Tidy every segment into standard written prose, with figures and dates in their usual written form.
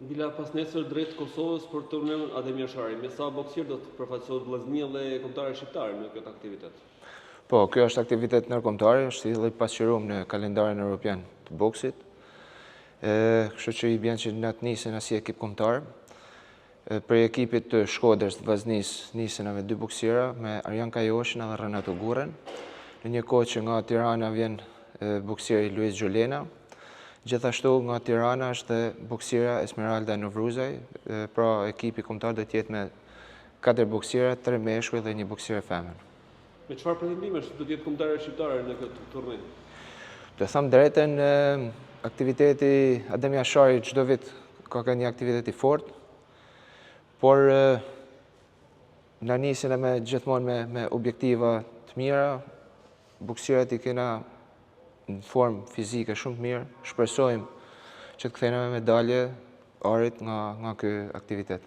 Dila pas nesër drejt Kosovës për turneun Ademir Shari. Me sa boksier do të përfaqësohet vllaznia dhe kombëtarë shqiptarë në këtë aktivitet? Po, kjo është aktivitet ndërkombëtar, është i pasqyruar në kalendarin evropian të boksit. Kështu që i bën që na të nisen as ekip kombëtar. Për ekipit të Shkodrës të Vllaznis nisen edhe 2 boksiera me Arjan Kajoshin dhe Renato Gurren. Në një kohë që nga Tirana vjen boksieri Luis Gjolena. Gjithashtu nga Tirana është boksiera Esmeralda Novruzaj, pra ekipi kombëtar do të jetë me 4 boksiera, 3 meshkuj dhe 1 boksier femër. Me çfarë pretendimesh do të jetë kombëtarë shqiptare në këtë turne? Të them drejtën, aktiviteti Ademir Shari çdo vit ka një aktivitet i fortë, por na nisin gjithmonë me objektiva të mira, boksierët i kena në formë fizike shumë të mirë, shpresojmë që të kthejnë me medalje arit nga ky aktivitet.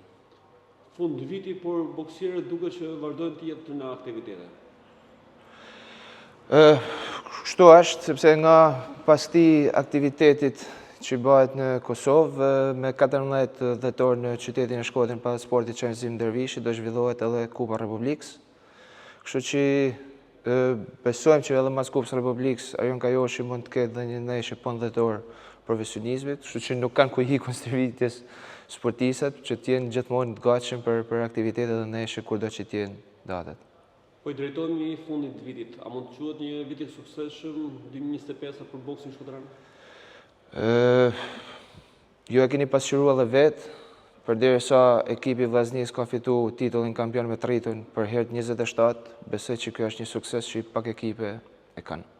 Fund viti, por boksierët duket që vazhdojnë të jetë në aktivitete. Kështu është, sepse nga pas këtij aktivitetit që bëhet në Kosovë, me 14 dhjetor në qytetin e Shkodrën pas sportit Qenë Dervishi do zhvillohet edhe Kupa Republikës. Kështu që besojmë që edhe mas Kupës Republikës Arjan Kajoshi mund të ketë dhe një ndeshje dhjetor profesionizmit, kështu që nuk kanë ku ikun stërvitjes sportistat, që të jenë gjithmonë të gatshëm për aktivitete dhe ndeshje kurdo që të jenë datat. Po i drejtojmë një fundit të vitit, a mund të quhet një vit i suksesshëm 2025 për boksin shkodran? Ju e keni pasqyruar edhe vetë, përderisa ekipi Vllaznis ka fitu titullin kampion me të rritun për herë 27, besoj që kjo është një sukses që pak ekipe e kanë.